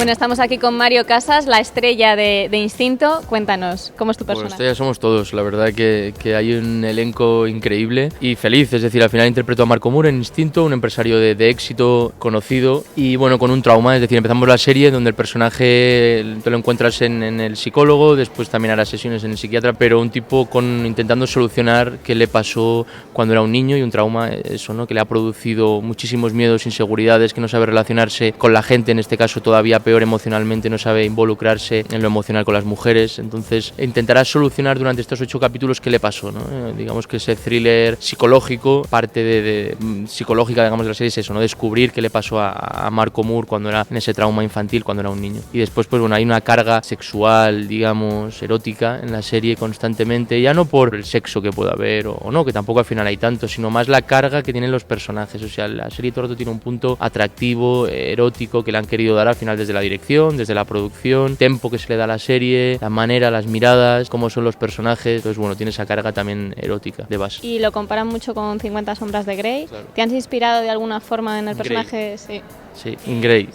Bueno, estamos aquí con Mario Casas, la estrella de Instinto. Cuéntanos, ¿cómo es tu personaje? Bueno, estrella somos todos, la verdad que hay un elenco increíble y feliz, es decir, al final interpreto a Marco Moore en Instinto, un empresario de éxito conocido y bueno, con un trauma, es decir, empezamos la serie donde el personaje te lo encuentras en el psicólogo, después también hará sesiones en el psiquiatra, pero un tipo intentando solucionar qué le pasó cuando era un niño y un trauma, eso, ¿no? Que le ha producido muchísimos miedos, inseguridades, que no sabe relacionarse con la gente, en este caso todavía peor emocionalmente, no sabe involucrarse en lo emocional con las mujeres, entonces intentará solucionar durante estos 8 capítulos qué le pasó, ¿no? Digamos que ese thriller psicológico, parte psicológica, digamos, de la serie es eso, ¿no? Descubrir qué le pasó a Marco Moore cuando era en ese trauma infantil, cuando era un niño. Y después, pues bueno, hay una carga sexual, digamos, erótica en la serie constantemente, ya no por el sexo que pueda haber o no, que tampoco al final hay tanto, sino más la carga que tienen los personajes, o sea, la serie todo el rato tiene un punto atractivo, erótico, que le han querido dar al final desde la dirección, desde la producción, tempo que se le da a la serie, la manera, las miradas, cómo son los personajes, entonces bueno, tiene esa carga también erótica de base. Y lo comparan mucho con 50 sombras de Grey. Claro. ¿Te has inspirado de alguna forma en el personaje? Sí. Sí, in Grey.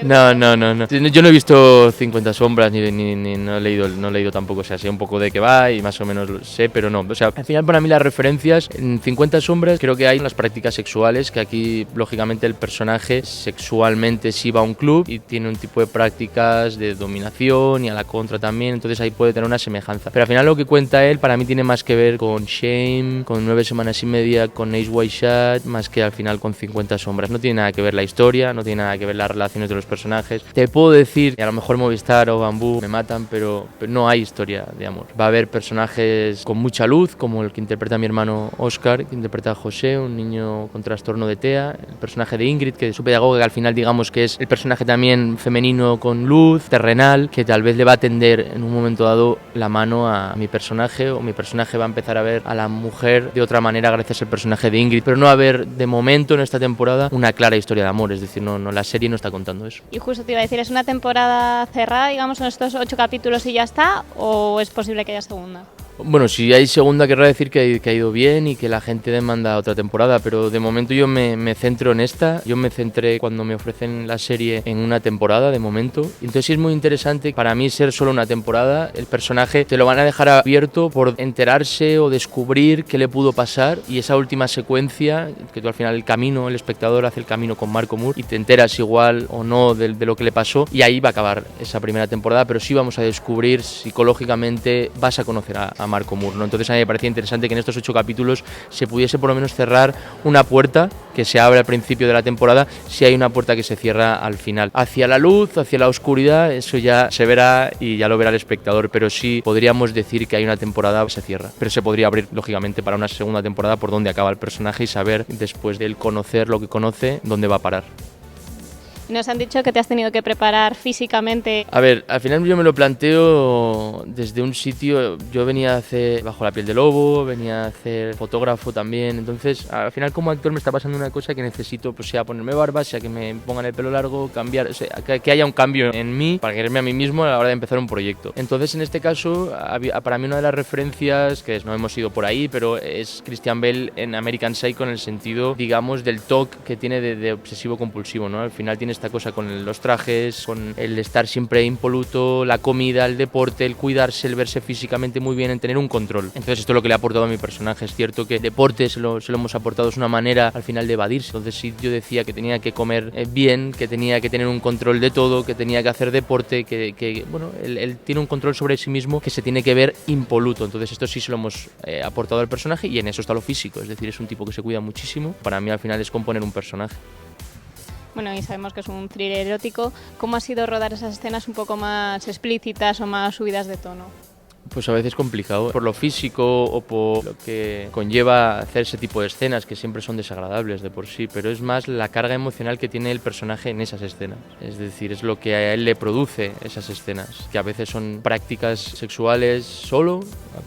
No. Yo no he visto 50 sombras ni no he leído tampoco, o sea, sé un poco de qué va y más o menos lo sé, pero no. O sea, al final para mí las referencias en 50 sombras creo que hay unas prácticas sexuales que aquí lógicamente el personaje sexualmente sí va a un club y tiene un tipo de prácticas de dominación y a la contra también, entonces ahí puede tener una semejanza. Pero al final lo que cuenta él para mí tiene más que ver con Shame, con 9 semanas y media, con Ace White Shot, más que al final con 50 sombras. No tiene nada que ver la historia, no tiene nada que ver las relaciones de los personajes. Te puedo decir que a lo mejor Movistar o Bambú me matan, pero no hay historia de amor. Va a haber personajes con mucha luz, como el que interpreta a mi hermano Oscar, que interpreta a José, un niño con trastorno de TEA, el personaje de Ingrid, que es su pedagoga, que al final digamos que es el personaje también femenino con luz, terrenal, que tal vez le va a tender en un momento dado la mano a mi personaje, o mi personaje va a empezar a ver a la mujer de otra manera gracias al personaje de Ingrid, pero no va a haber de momento en esta temporada una clara historia de amor, es decir, no, la serie no está contando eso. Y justo te iba a decir, ¿es una temporada cerrada, digamos, en estos 8 capítulos y ya está, o es posible que haya segunda? Bueno, si hay segunda querrá decir que ha ido bien y que la gente demanda otra temporada, pero de momento yo me centro en esta. Yo me centré cuando me ofrecen la serie en una temporada de momento. Entonces sí es muy interesante para mí ser solo una temporada. El personaje te lo van a dejar abierto por enterarse o descubrir qué le pudo pasar, y esa última secuencia, que tú al final el espectador hace el camino con Marco Moore y te enteras igual o no de lo que le pasó, y ahí va a acabar esa primera temporada, pero sí vamos a descubrir psicológicamente, vas a conocer a Marco Moore, ¿no? Entonces a mí me parecía interesante que en estos 8 capítulos se pudiese por lo menos cerrar una puerta que se abre al principio de la temporada, si hay una puerta que se cierra al final. Hacia la luz, hacia la oscuridad, eso ya se verá y ya lo verá el espectador, pero sí podríamos decir que hay una temporada que se cierra, pero se podría abrir lógicamente para una segunda temporada por donde acaba el personaje y saber, después de él conocer lo que conoce, dónde va a parar. Nos han dicho que te has tenido que preparar físicamente. A ver, al final yo me lo planteo desde un sitio, yo venía a hacer Bajo la piel de lobo, venía a hacer fotógrafo también, entonces al final como actor me está pasando una cosa que necesito, pues sea ponerme barba, sea que me pongan el pelo largo, cambiar, o sea, que haya un cambio en mí para quererme a mí mismo a la hora de empezar un proyecto. Entonces en este caso, para mí una de las referencias, que no hemos ido por ahí, pero es Christian Bale en American Psycho, en el sentido, digamos, del toque que tiene de obsesivo compulsivo, ¿no? Al final tiene esta cosa con los trajes, con el estar siempre impoluto, la comida, el deporte, el cuidarse, el verse físicamente muy bien, en tener un control. Entonces esto es lo que le ha aportado a mi personaje. Es cierto que deporte se lo hemos aportado, es una manera al final de evadirse. Entonces sí, yo decía que tenía que comer bien, que tenía que tener un control de todo, que tenía que hacer deporte, que bueno, él tiene un control sobre sí mismo que se tiene que ver impoluto. Entonces esto sí se lo hemos aportado al personaje, y en eso está lo físico, es decir, es un tipo que se cuida muchísimo. Para mí al final es componer un personaje. Bueno, y sabemos que es un thriller erótico. ¿Cómo ha sido rodar esas escenas un poco más explícitas o más subidas de tono? Pues a veces complicado, por lo físico o por lo que conlleva hacer ese tipo de escenas, que siempre son desagradables de por sí, pero es más la carga emocional que tiene el personaje en esas escenas. Es decir, es lo que a él le produce esas escenas, que a veces son prácticas sexuales solo,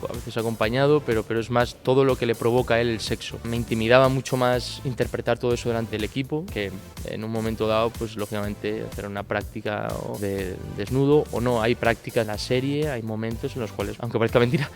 a veces acompañado, pero es más todo lo que le provoca a él el sexo. Me intimidaba mucho más interpretar todo eso delante del equipo, que en un momento dado, pues lógicamente hacer una práctica de desnudo o no. Hay prácticas en la serie, hay momentos en los cuales, aunque parezca mentira,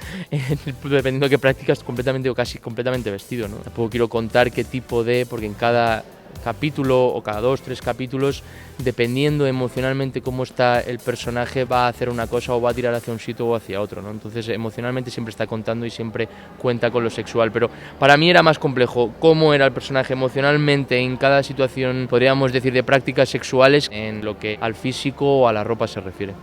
dependiendo de qué practicas, completamente o casi completamente vestido, ¿no? Tampoco quiero contar qué tipo porque en cada capítulo o cada 2, 3 capítulos, dependiendo emocionalmente cómo está el personaje, va a hacer una cosa o va a tirar hacia un sitio o hacia otro, ¿no? Entonces emocionalmente siempre está contando y siempre cuenta con lo sexual, pero para mí era más complejo cómo era el personaje emocionalmente en cada situación, podríamos decir, de prácticas sexuales en lo que al físico o a la ropa se refiere.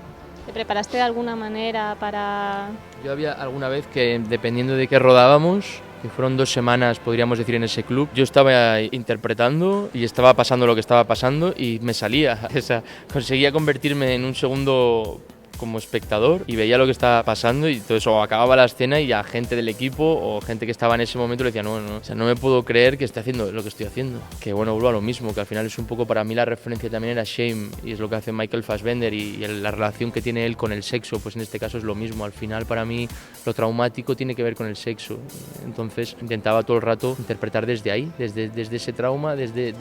¿Te preparaste de alguna manera para...? Yo había alguna vez que, dependiendo de qué rodábamos, que fueron 2 semanas, podríamos decir, en ese club, yo estaba interpretando y estaba pasando lo que estaba pasando y me salía. O sea, conseguía convertirme en un segundo como espectador y veía lo que estaba pasando y todo eso, acababa la escena y a gente del equipo o gente que estaba en ese momento le decía no, o sea, no me puedo creer que esté haciendo lo que estoy haciendo. Que bueno, vuelvo a lo mismo, que al final es un poco, para mí la referencia también era Shame y es lo que hace Michael Fassbender y la relación que tiene él con el sexo, pues en este caso es lo mismo. Al final para mí lo traumático tiene que ver con el sexo, entonces intentaba todo el rato interpretar desde ahí, desde ese trauma, desde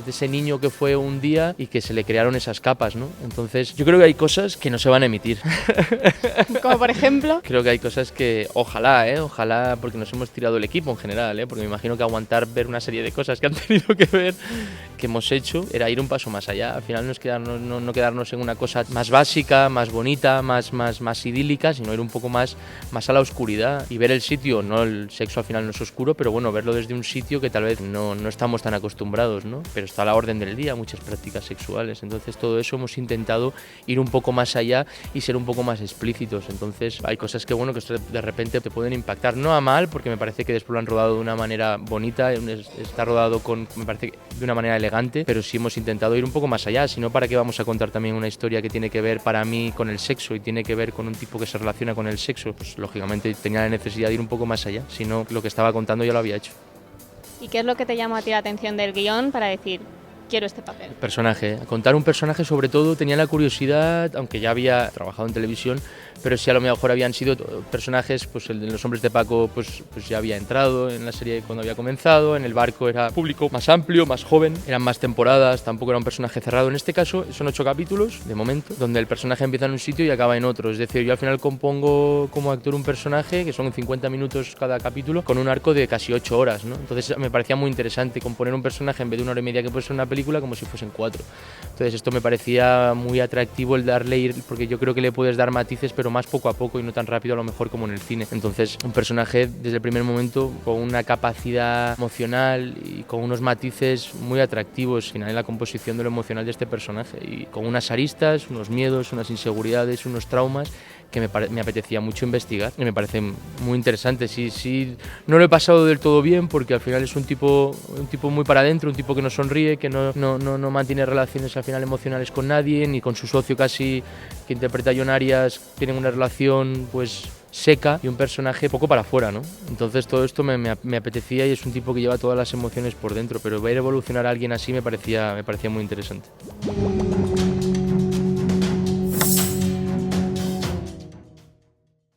ese niño que fue un día y que se le crearon esas capas, ¿no? Entonces yo creo que hay cosas que no se van a emitir. Como por ejemplo. Creo que hay cosas que ojalá, porque nos hemos tirado el equipo en general, porque me imagino que aguantar ver una serie de cosas que han tenido que ver, que hemos hecho, era ir un paso más allá. Al final no quedarnos en una cosa más básica, más bonita, más idílica, sino ir un poco más a la oscuridad y ver el sitio. No, el sexo al final no es oscuro, pero bueno, verlo desde un sitio que tal vez no estamos tan acostumbrados, ¿no? Pero está a la orden del día, muchas prácticas sexuales. Entonces todo eso hemos intentado ir un poco más allá y ser un poco más explícitos. Entonces hay cosas que bueno, que de repente te pueden impactar, no a mal, porque me parece que después lo han rodado de una manera bonita, está rodado me parece, de una manera elegante, pero sí hemos intentado ir un poco más allá. Si no, ¿para qué vamos a contar también una historia que tiene que ver para mí con el sexo y tiene que ver con un tipo que se relaciona con el sexo? Pues lógicamente tenía la necesidad de ir un poco más allá, si no, lo que estaba contando ya lo había hecho. ¿Y qué es lo que te llama a ti la atención del guión para decir, quiero este papel? El personaje. Contar un personaje, sobre todo, tenía la curiosidad, aunque ya había trabajado en televisión, pero sí a lo mejor habían sido personajes, pues el de Los Hombres de Paco pues ya había entrado en la serie cuando había comenzado, en El Barco era público más amplio, más joven, eran más temporadas, tampoco era un personaje cerrado. En este caso son 8 capítulos, de momento, donde el personaje empieza en un sitio y acaba en otro. Es decir, yo al final compongo como actor un personaje, que son 50 minutos cada capítulo, con un arco de casi 8 horas, ¿no? Entonces me parecía muy interesante componer un personaje en vez de 1 hora y media que puede ser una película, como si fuesen 4. Entonces esto me parecía muy atractivo el darle, porque yo creo que le puedes dar matices, pero más poco a poco y no tan rápido a lo mejor como en el cine. Entonces un personaje desde el primer momento con una capacidad emocional y con unos matices muy atractivos al final en la composición de lo emocional de este personaje, y con unas aristas, unos miedos, unas inseguridades, unos traumas que me apetecía mucho investigar y me parece muy interesante. Sí, no lo he pasado del todo bien porque al final es un tipo muy para adentro, un tipo que no sonríe, que no mantiene relaciones al final emocionales con nadie, ni con su socio casi, que interpreta a John Arias, tienen una relación pues seca y un personaje poco para afuera, ¿no? Entonces todo esto me apetecía y es un tipo que lleva todas las emociones por dentro, pero ver evolucionar a alguien así me parecía muy interesante.